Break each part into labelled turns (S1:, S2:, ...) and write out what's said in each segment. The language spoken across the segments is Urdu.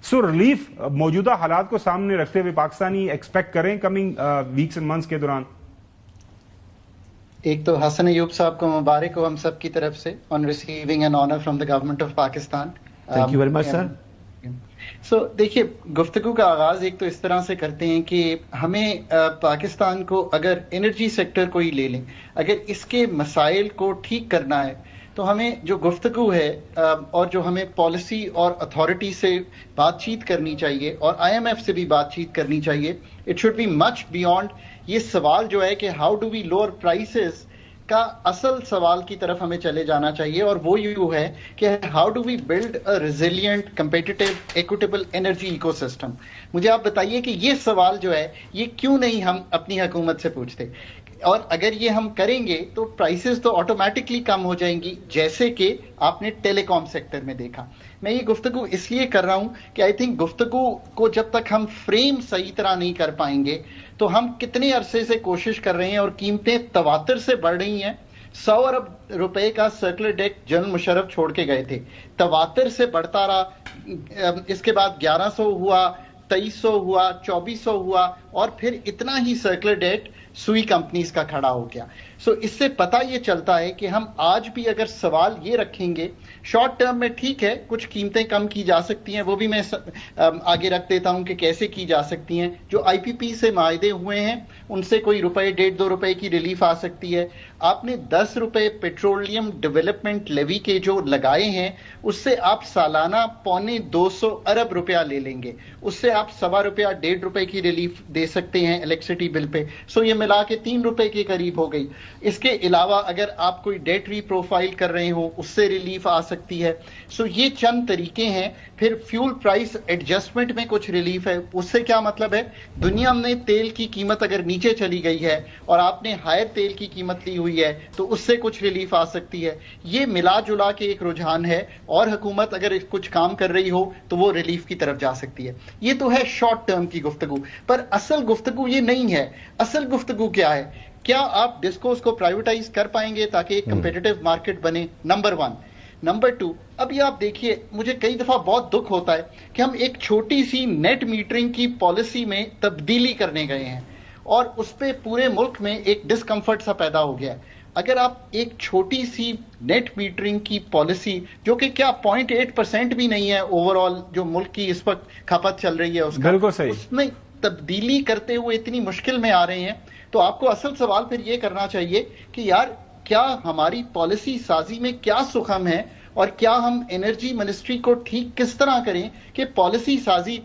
S1: سو ریلیف موجودہ حالات کو سامنے رکھتے ہوئے پاکستانی ایکسپیکٹ کریں کمنگ ویکس اینڈ منتھس کے دوران؟
S2: ایک تو حسن ایوب صاحب کو مبارک ہو ہم سب کی طرف سے on receiving an honour from the government of Pakistan.
S3: Thank you very much sir.
S2: So دیکھیے گفتگو کا آغاز ایک تو اس طرح سے کرتے ہیں کہ ہمیں پاکستان کو اگر انرجی سیکٹر کو ہی لے لیں، اگر اس کے مسائل کو ٹھیک کرنا ہے تو ہمیں جو گفتگو ہے اور جو ہمیں پالیسی اور اتھارٹی سے بات چیت کرنی چاہیے اور آئی ایم ایف سے بھی بات چیت کرنی چاہیے. It should be much beyond یہ سوال جو ہے کہ how do we lower prices کا اصل سوال کی طرف ہمیں چلے جانا چاہیے، اور وہ یوں ہے کہ how do we build a resilient competitive equitable energy eco system. مجھے آپ بتائیے کہ یہ سوال جو ہے یہ کیوں نہیں ہم اپنی حکومت سے پوچھتے، اور اگر یہ ہم کریں گے تو پرائسز تو آٹومیٹکلی کم ہو جائیں گی، جیسے کہ آپ نے ٹیلی کام سیکٹر میں دیکھا. میں یہ گفتگو اس لیے کر رہا ہوں کہ آئی تھنک گفتگو کو جب تک ہم فریم صحیح طرح نہیں کر پائیں گے تو ہم کتنے عرصے سے کوشش کر رہے ہیں اور قیمتیں تواتر سے بڑھ رہی ہیں. 100 ارب روپے کا سرکولر ڈیٹ جنرل مشرف چھوڑ کے گئے تھے، تواتر سے بڑھتا رہا، اس کے بعد 1100 ہوا، 2300 ہوا، 2400 ہوا، اور پھر اتنا ہی سرکولر ڈیٹ سوئی کمپنیز کا کھڑا ہو گیا. سو اس سے پتہ یہ چلتا ہے کہ ہم آج بھی اگر سوال یہ رکھیں گے شارٹ ٹرم میں ٹھیک ہے کچھ قیمتیں کم کی جا سکتی ہیں، وہ بھی میں آگے رکھ دیتا ہوں کہ کیسے کی جا سکتی ہیں. جو آئی پی پی سے معاہدے ہوئے ہیں ان سے کوئی روپے 1.5-2 کی ریلیف آ سکتی ہے. آپ نے 10 روپے پیٹرولیم ڈیولپمنٹ لیوی کے جو لگائے ہیں اس سے آپ سالانہ 250 ارب روپیہ لے لیں گے، اس سے آپ 1.25 روپیہ 1.5 روپے کی ریلیف دے سکتے ہیں الیکٹریسٹی بل پہ. سو یہ ملا کے 3 روپے کے قریب ہو گئی. اس کے علاوہ اگر آپ کوئی ڈیٹ ری پروفائل کر رہے ہو اس سے ریلیف آ سکتی ہے. سو یہ چند طریقے ہیں. پھر فیول پرائس ایڈجسٹمنٹ میں کچھ ریلیف ہے. اس سے کیا مطلب ہے، دنیا میں تیل کی قیمت اگر نیچے چلی گئی ہے اور آپ نے ہائر تیل کی قیمت لی ہوئی ہے تو اس سے کچھ ریلیف آ سکتی ہے. یہ ملا جلا کے ایک رجحان ہے، اور حکومت اگر کچھ کام کر رہی ہو تو وہ ریلیف کی طرف جا سکتی ہے. یہ تو ہے شارٹ ٹرم کی گفتگو، پر اصل گفتگو یہ نہیں ہے. اصل گفتگو کیا ہے؟ کیا آپ ڈسکوز کو پرائیویٹائز کر پائیں گے تاکہ ایک کمپیٹیٹو مارکیٹ بنے؟ نمبر 1. نمبر 2، ابھی آپ دیکھیے مجھے کئی دفعہ بہت دکھ ہوتا ہے کہ ہم ایک چھوٹی سی نیٹ میٹرنگ کی پالیسی میں تبدیلی کرنے گئے ہیں اور اس پہ پورے ملک میں ایک ڈسکمفرٹ سا پیدا ہو گیا ہے. اگر آپ ایک چھوٹی سی نیٹ میٹرنگ کی پالیسی جو کہ کیا 0.8% بھی نہیں ہے اوور آل جو ملک کی اس وقت کھپت چل رہی ہے اس کا،
S1: بالکل صحیح،
S2: اس میں تبدیلی کرتے ہوئے اتنی مشکل میں آ رہے ہیں، تو آپ کو اصل سوال پھر یہ کرنا چاہیے کہ یار کیا ہماری پالیسی سازی میں کیا سخم ہے، اور کیا ہم انرجی منسٹری کو ٹھیک کس طرح کریں کہ پالیسی سازی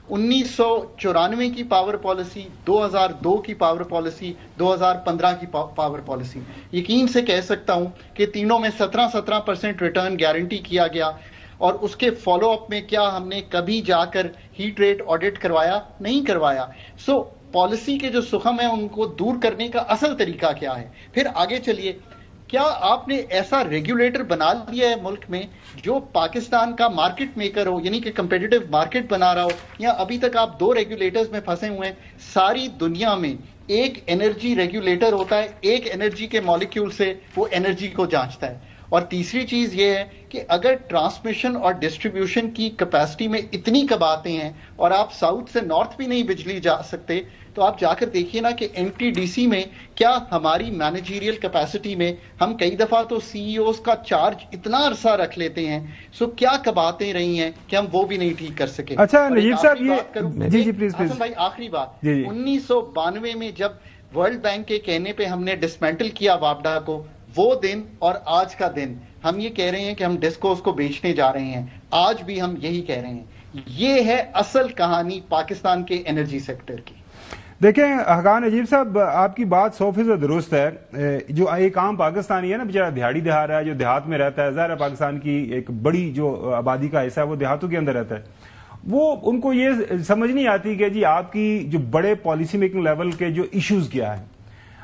S2: 1994 کی پاور پالیسی، 2002 کی پاور پالیسی، 2015 کی پاور پالیسی، یقین سے کہہ سکتا ہوں کہ تینوں میں 17% ریٹرن گارنٹی کیا گیا، اور اس کے فالو اپ میں کیا ہم نے کبھی جا کر ہیٹ ریٹ آڈٹ کروایا؟ نہیں کروایا. سو پالیسی کے جو سخم ہیں ان کو دور کرنے کا اصل طریقہ کیا ہے؟ پھر آگے چلیے، کیا آپ نے ایسا ریگولیٹر بنا لیا ہے ملک میں جو پاکستان کا مارکیٹ میکر ہو، یعنی کہ کمپیٹیٹو مارکیٹ بنا رہا ہو، یا ابھی تک آپ 2 ریگولیٹرز میں پھنسے ہوئے ہیں؟ ساری دنیا میں ایک انرجی ریگولیٹر ہوتا ہے، ایک انرجی کے مالیکیول سے وہ انرجی کو جانچتا ہے. اور تیسری چیز یہ ہے کہ اگر ٹرانسمیشن اور ڈسٹریبیوشن کی کیپیسٹی میں اتنی کباتے ہیں اور آپ ساؤتھ سے نارتھ بھی نہیں بجلی جا سکتے، تو آپ جا کر دیکھیے نا کہ این ٹی ڈی سی میں کیا ہماری مینیجیریل کیپیسٹی میں ہم کئی دفعہ تو سی ای اوز کا چارج اتنا عرصہ رکھ لیتے ہیں. سو کیا کباتے رہی ہیں کہ ہم وہ بھی نہیں ٹھیک کر سکے.
S1: اچھا نجیب صاحب یہ جی پلیز
S2: بھائی آخری بات، 1992 میں جب ورلڈ بینک کے کہنے پہ ہم نے ڈسمینٹل کیا وابڈا کو، وہ دن اور آج کا دن ہم یہ کہہ رہے ہیں کہ ہم ڈسکوز کو بیچنے جا رہے ہیں، آج بھی ہم یہی کہہ رہے ہیں. یہ ہے اصل کہانی پاکستان کے انرجی سیکٹر کی.
S1: دیکھیں حقان نجیب صاحب، آپ کی بات 100% درست ہے. جو ایک عام پاکستانی ہے نا بیچارہ دیہاڑی دہا رہا ہے، جو دیہات میں رہتا ہے، ظاہر ہے پاکستان کی ایک بڑی جو آبادی کا حصہ ہے وہ دیہاتوں کے اندر رہتا ہے، وہ ان کو یہ سمجھ نہیں آتی کہ جی آپ کی جو بڑے پالیسی میکنگ لیول کے جو ایشوز کیا ہیں.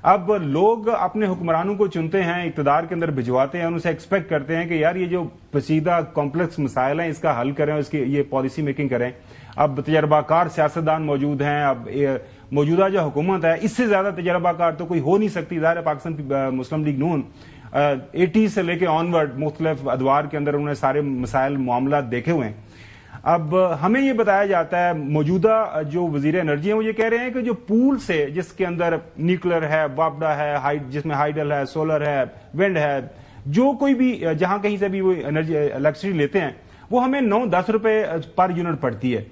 S1: اب لوگ اپنے حکمرانوں کو چنتے ہیں، اقتدار کے اندر بھجواتے ہیں، ان سے ایکسپیکٹ کرتے ہیں کہ یار یہ جو پیچیدہ کمپلیکس مسائل ہیں اس کا حل کریں، اس کی یہ پالیسی میکنگ کریں. اب تجربہ کار سیاستدان موجود ہیں، اب موجودہ جو حکومت ہے اس سے زیادہ تجربہ کار تو کوئی ہو نہیں سکتی. ظاہر ہے پاکستان مسلم لیگ نون 80 سے لے کے آنورڈ مختلف ادوار کے اندر انہوں نے سارے مسائل معاملات دیکھے ہوئے ہیں. اب ہمیں یہ بتایا جاتا ہے موجودہ جو وزیر انرجی ہیں وہ یہ کہہ رہے ہیں کہ جو پول سے جس کے اندر نیوکلر ہے، وابڈا ہے، جس میں ہائیڈل ہے، سولر ہے، ونڈ ہے، جو کوئی بھی جہاں کہیں سے بھی وہ انرجی الیکٹریسٹی لیتے ہیں وہ ہمیں 9-10 روپے پر یونٹ پڑتی ہے.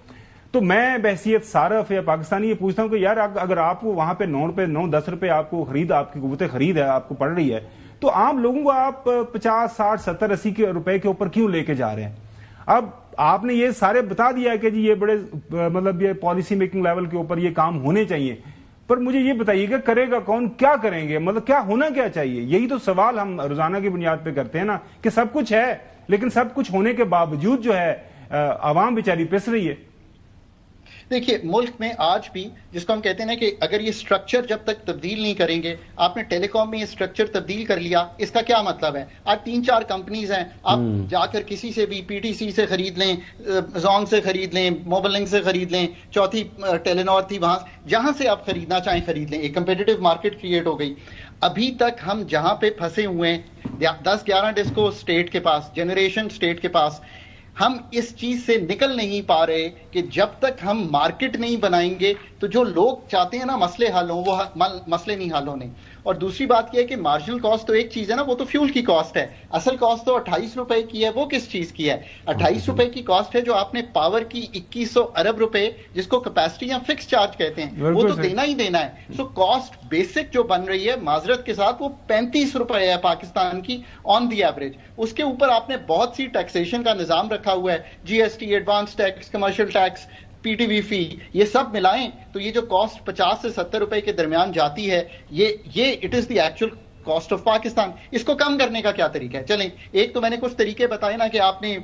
S1: تو میں بحیثیت صارف یا پاکستانی یہ پوچھتا ہوں کہ یار اگر آپ کو وہاں پہ 9-10 روپے آپ کو خرید، آپ کی قوت خرید ہے آپ کو پڑ رہی ہے، تو عام لوگوں کو آپ 50, 60, 70, 80 روپے کے اوپر کیوں لے کے جا رہے ہیں؟ اب آپ نے یہ سارے بتا دیا ہے کہ جی یہ بڑے مطلب یہ پالیسی میکنگ لیول کے اوپر یہ کام ہونے چاہیے، پر مجھے یہ بتائیے کہ کرے گا کون، کیا کریں گے، مطلب کیا ہونا کیا چاہیے؟ یہی تو سوال ہم روزانہ کی بنیاد پہ کرتے ہیں نا کہ سب کچھ ہے لیکن سب کچھ ہونے کے باوجود جو ہے عوام بیچاری پس رہی ہے.
S2: دیکھیے ملک میں آج بھی جس کو ہم کہتے ہیں نا کہ اگر یہ سٹرکچر جب تک تبدیل نہیں کریں گے، آپ نے ٹیلی کام میں یہ سٹرکچر تبدیل کر لیا، اس کا کیا مطلب ہے؟ آج 3-4 کمپنیز ہیں، آپ جا کر کسی سے بھی پی ٹی سی سے خرید لیں، زونگ سے خرید لیں، موبائل لنک سے خرید لیں، چوتھی ٹیلی نار تھی، وہاں جہاں سے آپ خریدنا چاہیں خرید لیں. ایک کمپیٹیٹو مارکیٹ کریٹ ہو گئی. ابھی تک ہم جہاں پہ پھنسے ہوئے ہیں 10-11 ڈسکو اسٹیٹ کے پاس، جنریشن اسٹیٹ کے پاس، ہم اس چیز سے نکل نہیں پا رہے کہ جب تک ہم مارکیٹ نہیں بنائیں گے تو جو لوگ چاہتے ہیں نا مسئلے حل ہوں، وہ مسئلے نہیں حل ہونے. اور دوسری بات یہ ہے کہ مارجنل کاسٹ تو ایک چیز ہے نا، وہ تو فیول کی کاسٹ ہے. اصل کاسٹ تو 28 روپے کی ہے. وہ کس چیز کی ہے؟ 28 روپے کی کاسٹ ہے جو آپ نے پاور کی 2100 ارب روپے، جس کو کیپیسٹی یا فکس چارج کہتے ہیں، وہ تو دینا ہی دینا ہے. سو کاسٹ بیسک جو بن رہی ہے معذرت کے ساتھ وہ 35 روپے ہے پاکستان کی آن دی ایوریج. اس کے اوپر آپ نے بہت سی ٹیکسیشن کا نظام رکھا ہوا ہے، G S T, advance tax, commercial tax, P T V fee, یہ سب ملائیں تو یہ جو کاسٹ 50 سے 70 روپے کے درمیان جاتی ہے، یہ it is the actual cost of Pakistan. اس کو کم کرنے کا کیا طریقہ ہے؟ چلیں ایک تو میں نے کچھ طریقے بتائے نا کہ آپ نے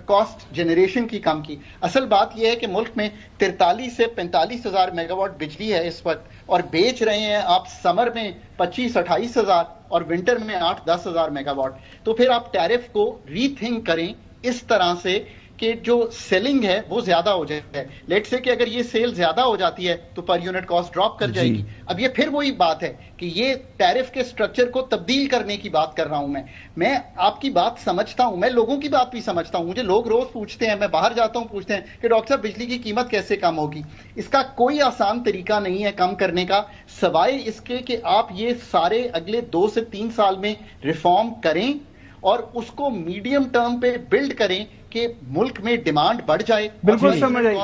S2: کاسٹ جنریشن کی کم کی. اصل بات یہ ہے کہ ملک میں 43 سے 45 ہزار میگا واٹ بجلی ہے اس وقت، اور بیچ رہے ہیں آپ سمر میں 25-28 ہزار اور ونٹر میں 8-10 ہزار میگا واٹ. تو پھر آپ ٹیرف کو ری تھنک کریں اس طرح سے کہ جو سیلنگ ہے وہ زیادہ ہو جائے. لیٹ سے کہ اگر یہ سیل زیادہ ہو جاتی ہے تو پر یونٹ کاسٹ ڈراپ کر جائے گی. اب یہ پھر وہی بات ہے کہ یہ ٹیرف کے سٹرکچر کو تبدیل کرنے کی بات کر رہا ہوں. میں آپ کی بات سمجھتا ہوں، میں لوگوں کی بات بھی سمجھتا ہوں. مجھے لوگ روز پوچھتے ہیں، میں باہر جاتا ہوں پوچھتے ہیں کہ ڈاکٹر صاحب بجلی کی قیمت کیسے کم ہوگی. اس کا کوئی آسان طریقہ نہیں ہے کم کرنے کا، سوائے اس کے کہ آپ یہ سارے اگلے 2 سے 3 سال میں ریفارم کریں اور اس کو میڈیم ٹرم پہ بلڈ کریں کہ ملک میں ڈیمانڈ بڑھ جائے.
S1: بالکل سمجھ آئی.